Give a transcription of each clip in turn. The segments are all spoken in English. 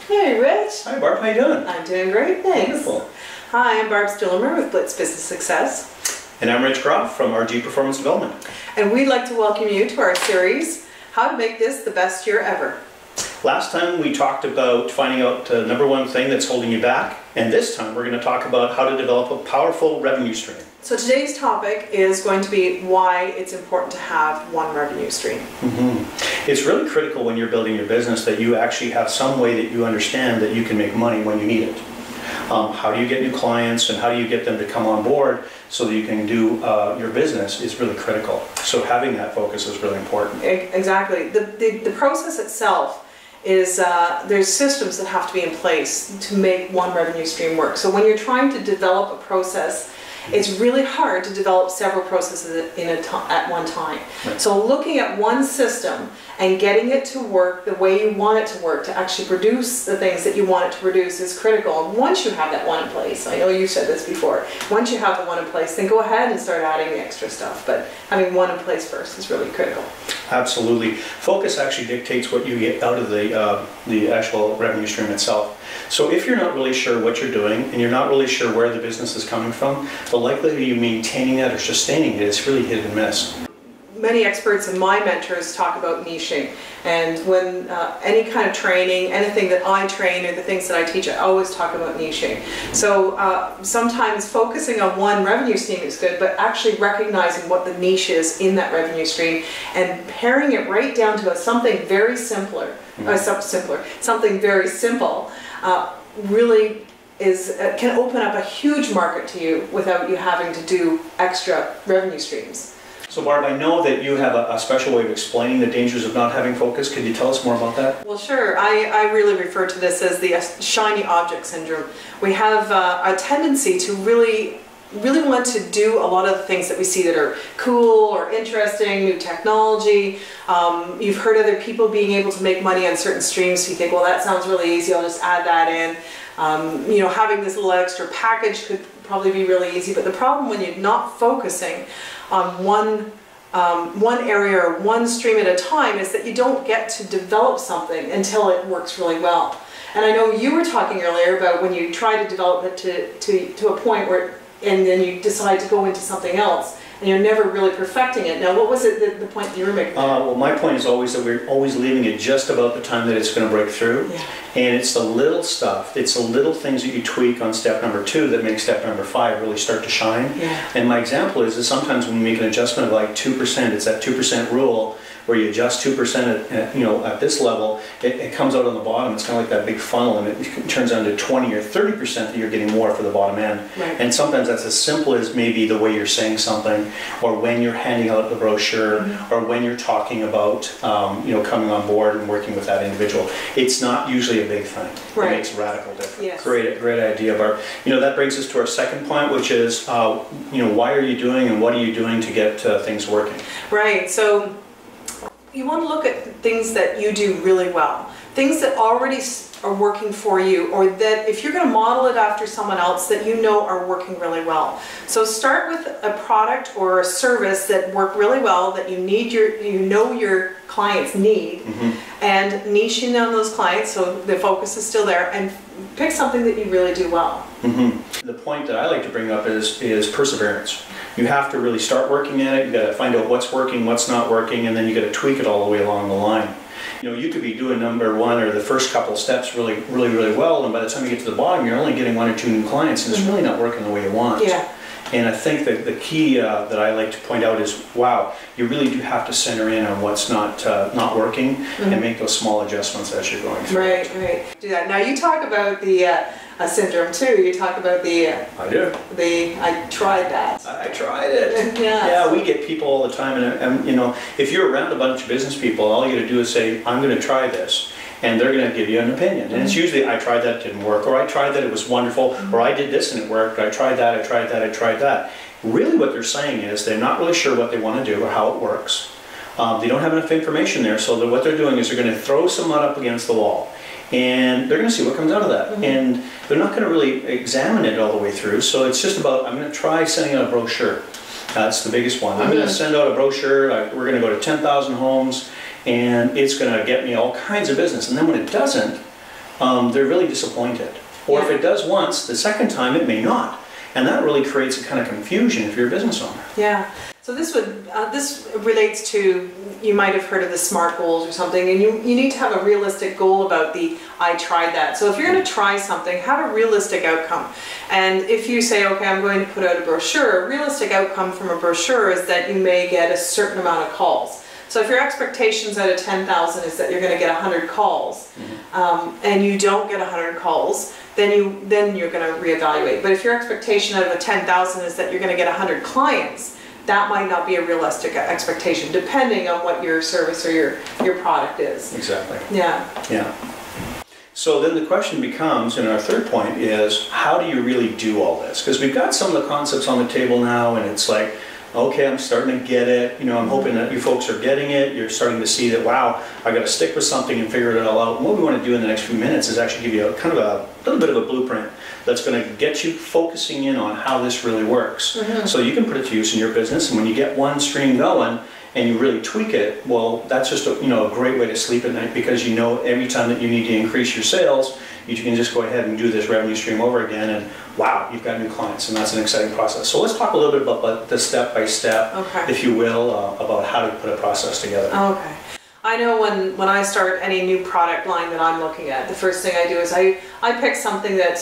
Hey, Rich. Hi, Barb. How you doing? I'm doing great, thanks. Wonderful. Hi, I'm Barb Stuhlemmer with BLITZ Business Success. And I'm Rich Grof from RG Performance Development. And we'd like to welcome you to our series, How to Make This the Best Year Ever. Last time we talked about finding out the number one thing that's holding you back. And this time we're going to talk about how to develop a powerful revenue stream. So today's topic is going to be why it's important to have one revenue stream. It's really critical when you're building your business that you actually have some way that you understand that you can make money when you need it. How do you get new clients and how do you get them to come on board so that you can do your business is really critical. So having that focus is really important. Exactly. The process itself is there's systems that have to be in place to make one revenue stream work. So when you're trying to develop a process, it's really hard to develop several processes at one time. Right. So looking at one system and getting it to work the way you want it to work, to actually produce the things that you want it to produce, is critical. And once you have that one in place, I know you've said this before, once you have the one in place, then go ahead and start adding the extra stuff. But having one in place first is really critical. Absolutely. Focus actually dictates what you get out of the actual revenue stream itself. So if you're not really sure what you're doing and you're not really sure where the business is coming from, the likelihood of you maintaining that or sustaining it is really hit and miss. Many experts and my mentors talk about niching, and when any kind of training, anything that I train or the things that I teach, I always talk about niching. So sometimes focusing on one revenue stream is good, but actually recognizing what the niche is in that revenue stream and paring it right down to something very something very simple really can open up a huge market to you without you having to do extra revenue streams. So Barb, I know that you have a special way of explaining the dangers of not having focus. Could you tell us more about that? Well, sure. I really refer to this as the shiny object syndrome. We have a tendency to really want to do a lot of the things that we see that are cool or interesting, new technology. You've heard other people being able to make money on certain streams, so you think, well, that sounds really easy, I'll just add that in. You know, having this little extra package could probably be really easy, but the problem when you're not focusing on one area or one stream at a time is that you don't get to develop something until it works really well. And I know you were talking earlier about when you try to develop it to a point where, and then you decide to go into something else, and you're never really perfecting it. Now, what was it, the point you were making? Well, my point is always that we're always leaving it just about the time that it's going to break through. Yeah. And it's the little stuff, it's the little things that you tweak on step number 2 that make step number 5 really start to shine. Yeah. And my example is sometimes when you make an adjustment of like 2%, it's that 2% rule where you adjust 2% at this level, it comes out on the bottom. It's kind of like that big funnel, and it turns out to 20 or 30% that you're getting more for the bottom end. Right. And sometimes that's as simple as maybe the way you're saying something, or when you're handing out the brochure, or when you're talking about coming on board and working with that individual. It's not usually a big thing. Right. It makes a radical difference. Yes. Great idea, Barb. That brings us to our second point, which is why are you doing and what are you doing to get things working? Right. So you want to look at things that you do really well, things that already are working for you, or that if you're going to model it after someone else that you know are working really well. So start with a product or a service that work really well, that you know your clients need, and niche in on those clients so the focus is still there, and pick something that you really do well. The point that I like to bring up is perseverance. You have to really start working at it. You got to find out what's working, what's not working, and then you got to tweak it all the way along the line. You could be doing number 1 or the first couple steps really well, and by the time you get to the bottom, you're only getting 1 or 2 new clients, and it's really not working the way you want. Yeah. And I think that the key that I like to point out is, wow, you really do have to center in on what's not working, and make those small adjustments as you're going through. Right. Do that. Now you talk about the syndrome too. You talk about I do. I tried that. I tried it. Yeah, we get people all the time, and if you're around a bunch of business people, all you got to do is say, I'm going to try this. And they're going to give you an opinion. And it's usually, I tried that, it didn't work, or I tried that, it was wonderful, or I did this and it worked, I tried that, I tried that. Really what they're saying is they're not really sure what they want to do or how it works. They don't have enough information there, so what they're doing is they're going to throw some mud up against the wall. And they're going to see what comes out of that. And they're not going to really examine it all the way through, so it's just about, I'm going to try sending out a brochure. That's the biggest one. I'm going to send out a brochure, we're going to go to 10,000 homes, and it's going to get me all kinds of business. And then when it doesn't, they're really disappointed. Or if it does once, the second time it may not. And that really creates a kind of confusion if you're a business owner. Yeah. So this relates to, you might have heard of the SMART goals or something, and you need to have a realistic goal about the I tried that. So if you're going to try something, have a realistic outcome. And if you say, okay, I'm going to put out a brochure, a realistic outcome from a brochure is that you may get a certain amount of calls. So if your expectations out of 10,000 is that you're going to get 100 calls, and you don't get 100 calls, then you're going to reevaluate. But if your expectation out of a 10,000 is that you're going to get 100 clients, that might not be a realistic expectation, depending on what your service or your product is. Exactly. Yeah. Yeah. So then the question becomes, and our third point is, how do you really do all this? Because we've got some of the concepts on the table now, and it's like, okay, I'm starting to get it. You know, I'm hoping that you folks are getting it. You're starting to see that, wow, I got to stick with something and figure it all out. And what we want to do in the next few minutes is actually give you a kind of a little bit of a blueprint that's going to get you focusing in on how this really works. So you can put it to use in your business, and when you get one stream going and you really tweak it, well, that's just a great way to sleep at night, because you know every time that you need to increase your sales, you can just go ahead and do this revenue stream over again, and wow, you've got new clients, and that's an exciting process. So let's talk a little bit about the step-by-step, if you will, about how to put a process together. Okay. I know when I start any new product line that I'm looking at, the first thing I do is I pick something that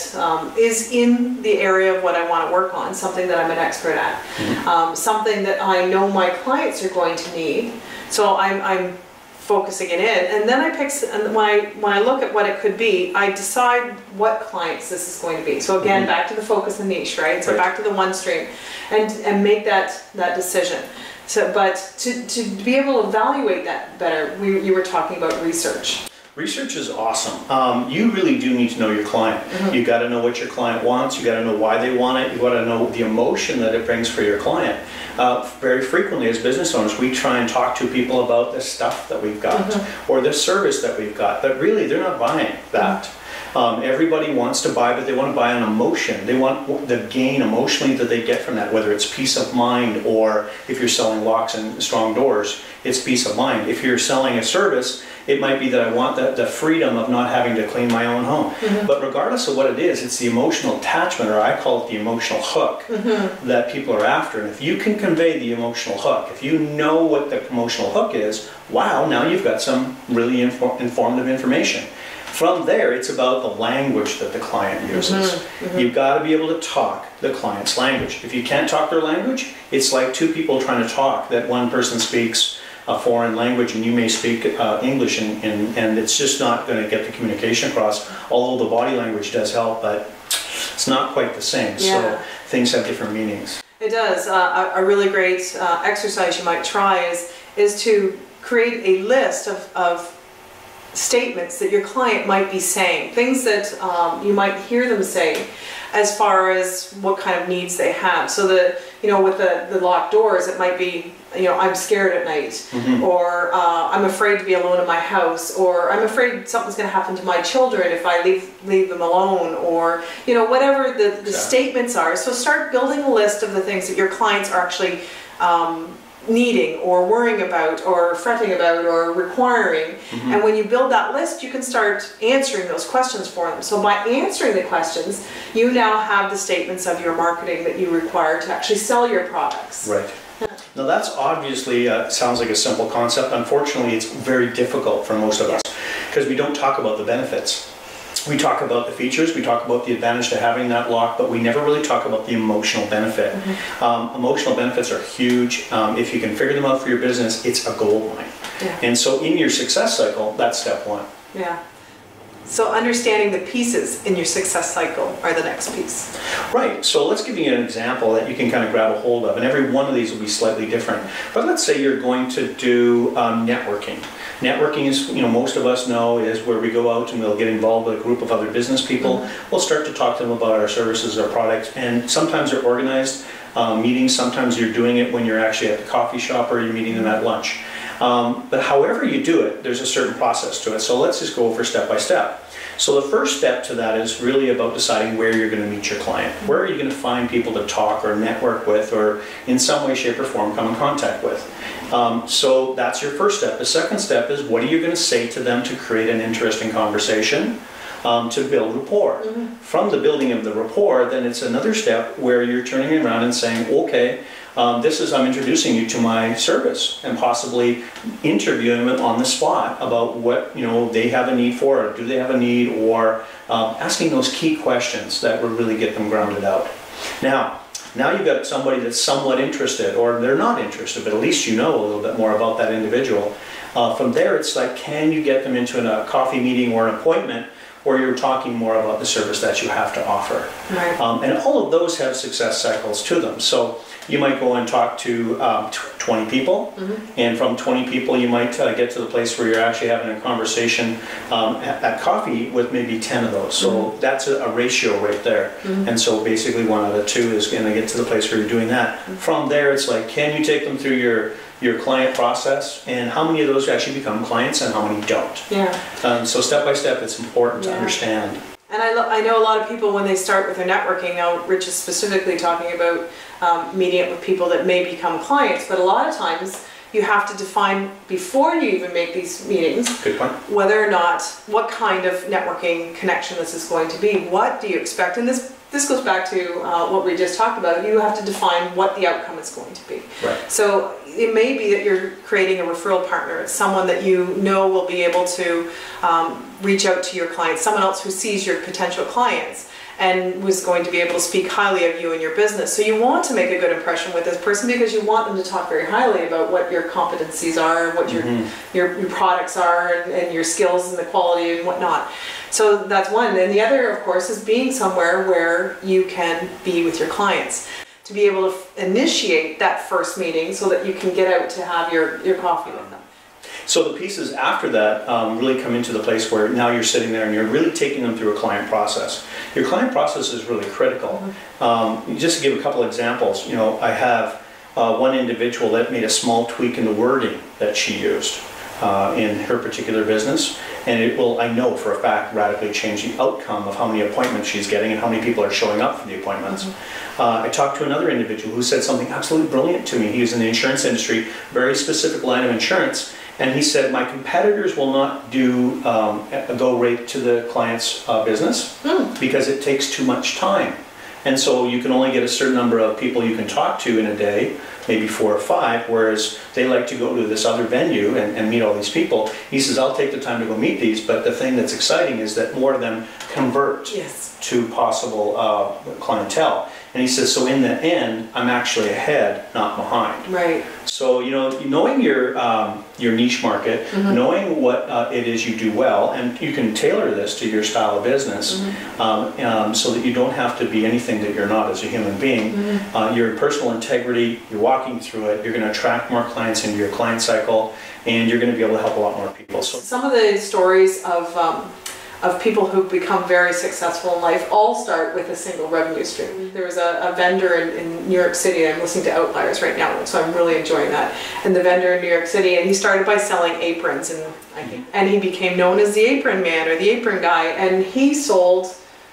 is in the area of what I want to work on, something that I'm an expert at, something that I know my clients are going to need. So I'm focusing it in, and then I pick, and when I look at what it could be, I decide what clients this is going to be. So again, back to the focus and niche, right? So back to the one stream, and make that decision. So, but to be able to evaluate that better, you were talking about research. Research is awesome. You really do need to know your client. You got to know what your client wants. You got to know why they want it. You got to know the emotion that it brings for your client. Very frequently, as business owners, we try and talk to people about the stuff that we've got or the service that we've got, but really they're not buying that. Everybody wants to buy, but they want to buy an emotion. They want the gain emotionally that they get from that, whether it's peace of mind, or if you're selling locks and strong doors, it's peace of mind. If you're selling a service, it might be that I want the freedom of not having to clean my own home. But regardless of what it is, it's the emotional attachment, or I call it the emotional hook, that people are after. And if you can convey the emotional hook, if you know what the emotional hook is, wow, now you've got some really informative information. From there, it's about the language that the client uses. You've got to be able to talk the client's language. If you can't talk their language, it's like two people trying to talk, that one person speaks a foreign language and you may speak English, and it's just not going to get the communication across, although the body language does help, but it's not quite the same. So things have different meanings. It does. A really great exercise you might try is to create a list of statements that your client might be saying, things that you might hear them say as far as what kind of needs they have. So that, with the locked doors, it might be, I'm scared at night, or I'm afraid to be alone in my house, or I'm afraid something's going to happen to my children if I leave them alone, or whatever the statements are. So start building a list of the things that your clients are actually needing or worrying about or fretting about or requiring. And when you build that list, you can start answering those questions for them. So by answering the questions, you now have the statements of your marketing that you require to actually sell your products. Right. Now that's obviously sounds like a simple concept. Unfortunately, it's very difficult for most of us, because we don't talk about the benefits. We talk about the features, we talk about the advantage to having that lock, but we never really talk about the emotional benefit. Emotional benefits are huge. If you can figure them out for your business, it's a gold mine. And so in your success cycle, that's step one. So understanding the pieces in your success cycle are the next piece. Right, so let's give you an example that you can kind of grab a hold of, and every one of these will be slightly different. But let's say you're going to do networking. Networking is, most of us know, is where we go out and we'll get involved with a group of other business people. We'll start to talk to them about our services, our products, and sometimes they're organized meetings. Sometimes you're doing it when you're actually at the coffee shop, or you're meeting them at lunch. But however you do it, there's a certain process to it. So let's just go over step by step. So the first step to that is really about deciding where you're going to meet your client. Where are you going to find people to talk or network with, or in some way, shape, or form come in contact with? So that's your first step. The second step is, what are you going to say to them to create an interesting conversation? to build rapport. From the building of the rapport, then it's another step where you're turning around and saying, okay, I'm introducing you to my service, and possibly interviewing them on the spot about what they have a need for, or do they have a need, or asking those key questions that will really get them grounded out. Now you've got somebody that's somewhat interested, or they're not interested, but at least you know a little bit more about that individual. From there, it's like, can you get them into a coffee meeting or an appointment where you're talking more about the service that you have to offer. Right. And all of those have success cycles to them. So you might go and talk to 20 people, and from 20 people you might get to the place where you're actually having a conversation at coffee with maybe 10 of those. So that's a ratio right there. And so basically 1 out of 2 is going to get to the place where you're doing that. From there, it's like, can you take them through your client process, and how many of those actually become clients and how many don't? Yeah. So step by step, it's important to understand. And I know a lot of people, when they start with their networking, now Rich is specifically talking about meeting up with people that may become clients, but a lot of times you have to define, before you even make these meetings, Good point. whether or not, what kind of networking connection this is going to be. What do you expect? And this goes back to what we just talked about. You have to define what the outcome is going to be. Right. So it may be that you're creating a referral partner. It's someone that you know will be able to reach out to your clients, someone else who sees your potential clients and was going to be able to speak highly of you and your business. So you want to make a good impression with this person, because you want them to talk very highly about what your competencies are, what your products are, and your skills and the quality and whatnot. So that's one. And the other, of course, is being somewhere where you can be with your clients, to be able to initiate that first meeting so that you can get out to have your coffee with them. So the pieces after that really come into the place where now you're sitting there and you're really taking them through a client process. Your client process is really critical. Just to give a couple examples, I have one individual that made a small tweak in the wording that she used in her particular business, and it will, I know for a fact, radically change the outcome of how many appointments she's getting and how many people are showing up for the appointments. I talked to another individual who said something absolutely brilliant to me. He was in the insurance industry, very specific line of insurance, and he said, my competitors will not do a go rate to the client's business because it takes too much time. And so you can only get a certain number of people you can talk to in a day, maybe 4 or 5, whereas they like to go to this other venue and meet all these people. He says, I'll take the time to go meet these, but the thing that's exciting is that more of them convert to possible clientele. And he says, so in the end, I'm actually ahead, not behind. Right. So, knowing your niche market, knowing what it is you do well, and you can tailor this to your style of business so that you don't have to be anything that you're not as a human being. Your personal integrity, you're walking through it, you're going to attract more clients into your client cycle, and you're going to be able to help a lot more people. So some of the stories of people who've become very successful in life all start with a single revenue stream. There was a vendor in New York City, I'm listening to Outliers right now, so I'm really enjoying that. And the vendor in New York City, and he started by selling aprons, and he became known as the apron man or the apron guy, and he sold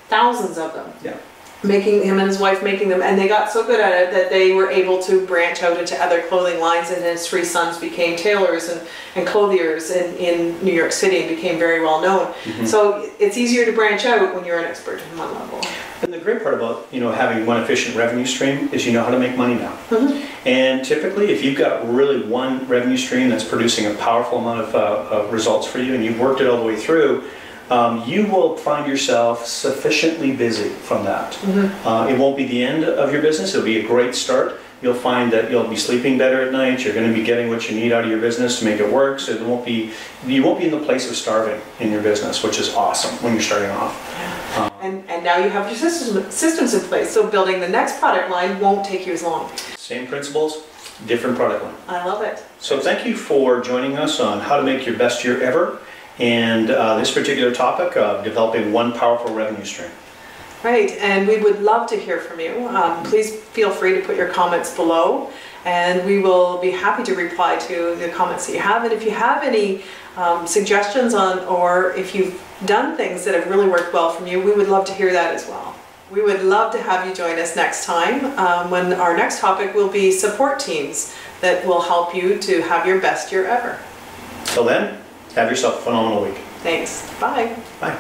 thousands of them. Yeah. Him and his wife making them, and they got so good at it that they were able to branch out into other clothing lines, and his 3 sons became tailors and clothiers in New York City and became very well known. So it's easier to branch out when you're an expert in one level. And the great part about having one efficient revenue stream is you know how to make money now. And typically, if you've got really one revenue stream that's producing a powerful amount of results for you, and you've worked it all the way through, you will find yourself sufficiently busy from that. It won't be the end of your business. It'll be a great start. You'll find that you'll be sleeping better at night. You're going to be getting what you need out of your business to make it work. So you won't be in the place of starving in your business, which is awesome when you're starting off. And now you have your systems in place. So building the next product line won't take you as long. Same principles, different product line. I love it. So thank you for joining us on how to make your best year ever. And this particular topic of developing one powerful revenue stream. Right, and we would love to hear from you. Please feel free to put your comments below, and we will be happy to reply to the comments that you have. And if you have any suggestions or if you've done things that have really worked well for you, we would love to hear that as well. We would love to have you join us next time when our next topic will be support teams that will help you to have your best year ever. Till then, have yourself a phenomenal week. Thanks. Bye. Bye.